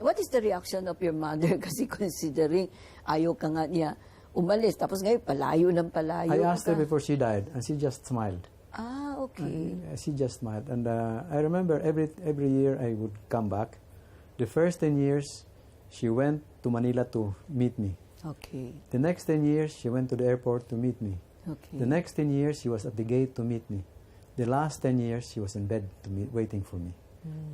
What is the reaction of your mother? Kasi considering ayaw ka nga niya umalis, tapos ngayon palayo ng palayo. I asked her before she died, and she just smiled. Ah, okay. She just smiled, and I remember every year I would come back. The first 10 years, she went to Manila to meet me. Okay. The next 10 years, she went to the airport to meet me. Okay. The next 10 years, she was at the gate to meet me. The last 10 years, she was in bed waiting for me.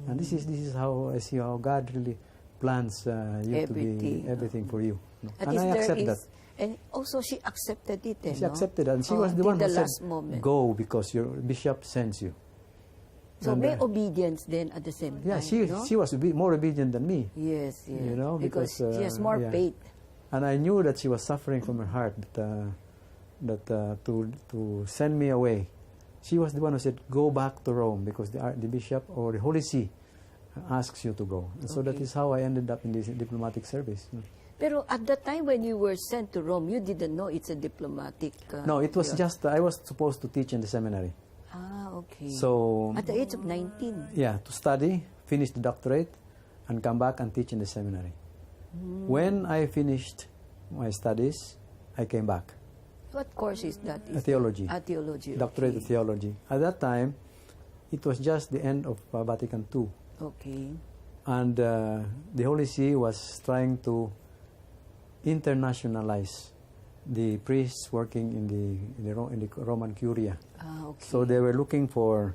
And this is how I see how God really plans you to be everything for you. No? And I accept that. And also she accepted it. She accepted it, and she was the one who said, "Go because your bishop sends you." So may obedience then at the same time. Yeah, she was more obedient than me. Yes, yes. You know, because she has more faith. And I knew that she was suffering from her heart, that to send me away. She was the one who said, "Go back to Rome because the bishop or the Holy See asks you to go." And so that is how I ended up in this diplomatic service. Pero at the time when you were sent to Rome, you didn't know it's a diplomatic... no, it was just, I was supposed to teach in the seminary. Ah, okay. So... at the age of 19? Yeah, to study, finish the doctorate, and come back and teach in the seminary. When I finished my studies, I came back. What course is that? Theology. Theology. Doctorate of theology. At that time, it was just the end of Vatican II. Okay. And the Holy See was trying to internationalize the priests working in the Roman Curia. Ah, okay. So they were looking for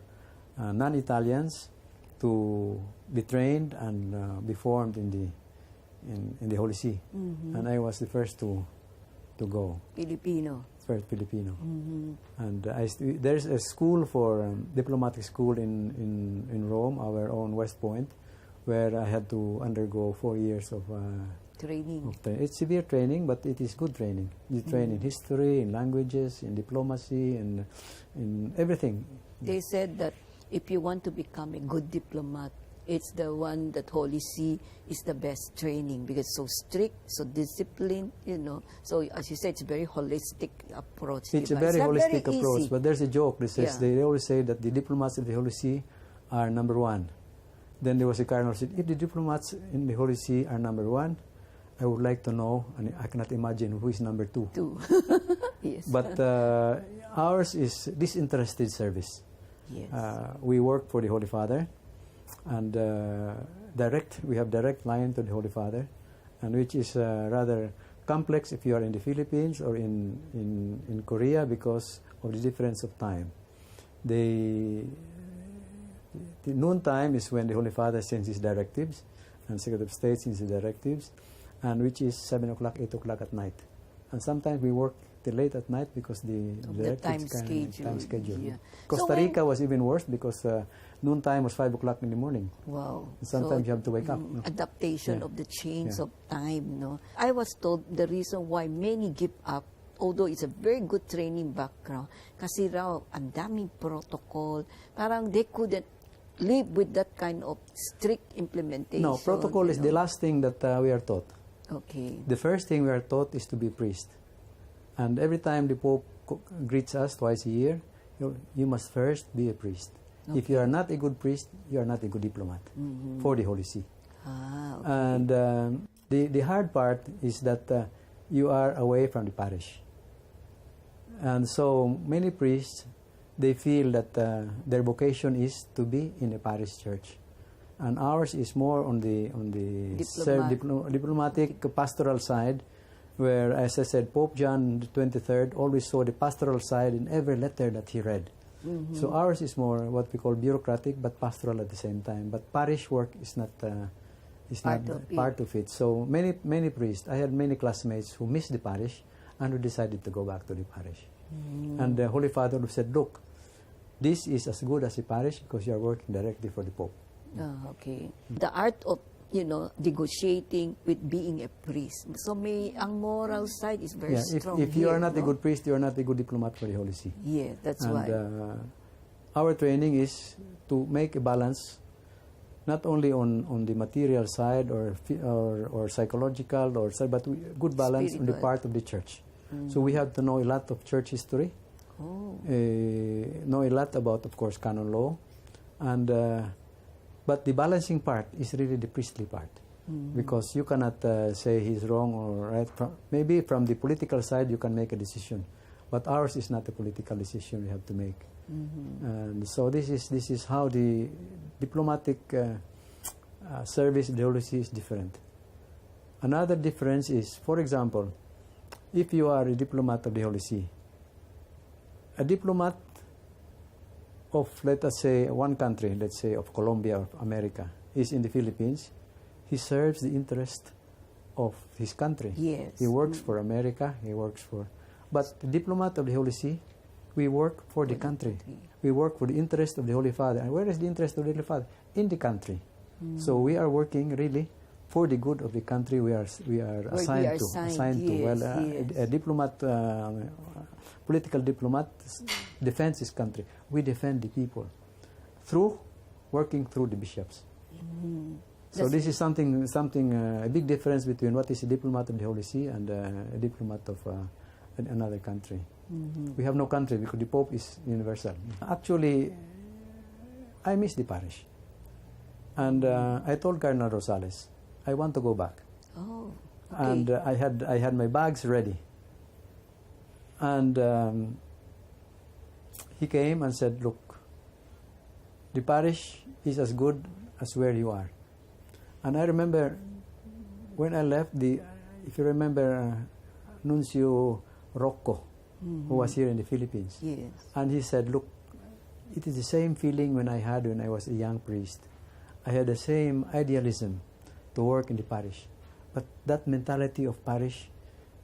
non-Italians to be trained and be formed in the Holy See. And I was the first to go. Filipino. First Filipino. And there's a school for diplomatic school in Rome, our own West Point, where I had to undergo 4 years of training. It's severe training, but it is good training. You train in history, in languages, in diplomacy, and in everything. They said that if you want to become a good diplomat, it's the one that Holy See is the best training because it's so strict, so disciplined, you know. So as you said, it's a very holistic approach. It's a very holistic approach, but there's a joke that says, they always say that the diplomats of the Holy See are number one. Then there was a cardinal who said, if the diplomats in the Holy See are number one, I would like to know, and I cannot imagine who is number two. Yes. But ours is disinterested service. Yes. We work for the Holy Father, and we have direct line to the Holy Father, and which is rather complex if you are in the Philippines or in Korea because of the difference of time. The noon time is when the Holy Father sends his directives, and Secretary of State sends his directives, and which is 7 o'clock, 8 o'clock at night. And sometimes we work till late at night because the time schedule. Yeah. Costa Rica was even worse because noon time was 5 o'clock in the morning. Wow. And sometimes you have to wake up. Adaptation of the change of time. No, I was told the reason why many give up, although it's a very good training background, kasi raw ang daming protocol, parang they couldn't live with that kind of strict implementation. No, protocol is the last thing that we are taught. Okay. The first thing we are taught is to be priest. And every time the Pope greets us twice a year, you must first be a priest. Okay. If you are not a good priest, you are not a good diplomat for the Holy See. Ah, okay. And the hard part is that you are away from the parish. And so many priests, they feel that their vocation is to be in a parish church. And ours is more on the diplomatic pastoral side, where, as I said, Pope John XXIII always saw the pastoral side in every letter that he read. So ours is more what we call bureaucratic but pastoral at the same time. But parish work is not part of it. So many priests, I had many classmates who missed the parish and who decided to go back to the parish. And the Holy Father said, look, this is as good as a parish because you are working directly for the Pope. Okay. The art of, negotiating with being a priest. So ang moral side is very strong. If you are not a good priest, you are not a good diplomat for the Holy See. Yeah, that's why. Our training is to make a balance, not only on the material side or psychological but good balance on the part of the church. So we have to know a lot of church history, know a lot about, of course, canon law, and but the balancing part is really the priestly part. because you cannot say he's wrong or right. Maybe from the political side you can make a decision, but ours is not a political decision we have to make. And so this is how the diplomatic service of the Holy See is different. Another difference is, for example, if you are a diplomat of the Holy See, a diplomat of, let us say, one country, let's say of Colombia or America, is in the Philippines, he serves the interest of his country. Yes. He works for America, he works for... But the diplomat of the Holy See, we work for the country. We work for the interest of the Holy Father. And where is the interest of the Holy Father? In the country. So we are working really for the good of the country we are assigned to. Well, a diplomat, political diplomat, defends his country. We defend the people through working through the bishops. So this is something a big difference between what is a diplomat of the Holy See and a diplomat of another country. We have no country because the Pope is universal. Actually, I miss the parish. And I told Cardinal Rosales, I want to go back. Oh, okay. And I had my bags ready. And he came and said, look, the parish is as good as where you are. And I remember when I left, if you remember Nuncio Rocco, who was here in the Philippines. Yes. And he said, look, it is the same feeling when I was a young priest. I had the same idealism to work in the parish. But that mentality of parish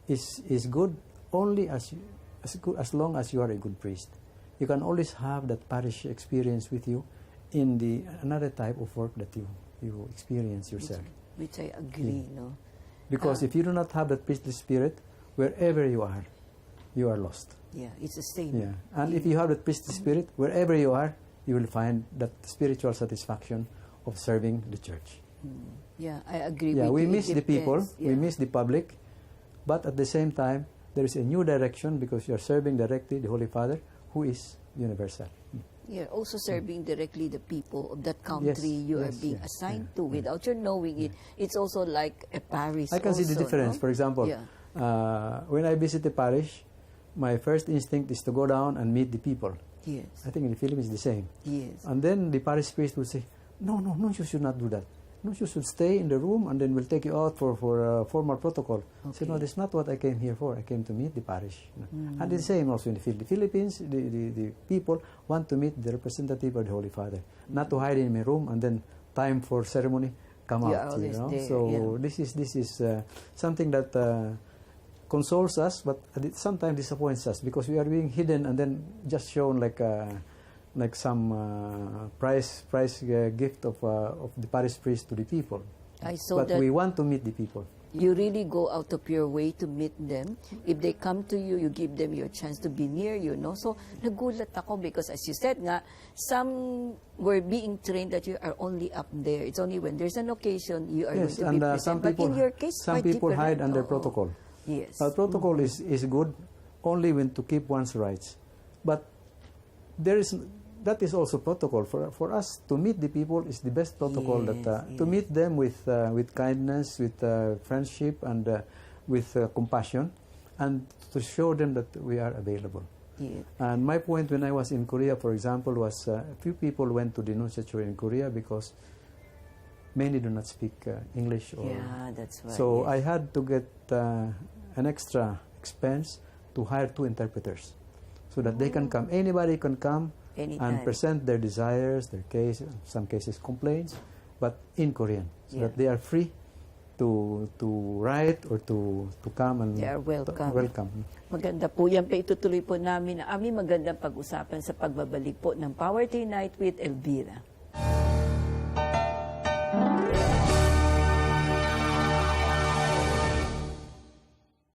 is good only as long as you are a good priest. You can always have that parish experience with you in another type of work that you experience yourself. Which I agree, no? Because if you do not have that priestly spirit, wherever you are lost. Yeah, it's the same. Yeah. And if you have that priestly spirit, wherever you are, you will find that spiritual satisfaction of serving the church. Yeah, I agree Yeah, with we you. miss It the people, depends. we miss the public, but at the same time, there is a new direction because you are serving directly the Holy Father, who is universal. You're also serving directly the people of that country you are being assigned to without your knowing it. It's also like a parish. I can see the difference. No? For example, when I visit the parish, my first instinct is to go down and meet the people. Yes. I think in the Philippines it's the same. Yes. And then the parish priest will say, no, you should not do that. No, you should stay in the room and then we'll take you out for formal protocol. I said, no, that's not what I came here for. I came to meet the parish. And the same also in the Philippines, the people want to meet the representative of the Holy Father, not to hide in a room and then time for ceremony come out. You know? So this is something that consoles us, but sometimes disappoints us because we are being hidden and then just shown like some prize gift of the parish priest to the people. But we want to meet the people. You really go out of your way to meet them. If they come to you, you give them your chance to be near you, no? So, nagulat ako because as you said nga, some were being trained that you are only up there. It's only when there's an occasion you are going to be present. But in your case, some people hide under protocol. Yes. Protocol is good only when to keep one's rights. But that is also protocol for us to meet the people is the best protocol. To meet them with kindness, with friendship, and with compassion, and to show them that we are available. Yes. And my point when I was in Korea, for example, was a few people went to the nunciature in Korea because many do not speak English. That's right. So I had to get an extra expense to hire 2 interpreters so that they can come. Anybody can come. Anytime. And present their desires, their case, some cases complaints, but in Korean, so that they are free to write or to come and they are welcome. Maganda po yan. Itutuloy po namin ang aming magandang pag-usapan sa pagbabalik po ng Power Day Night with Elvira.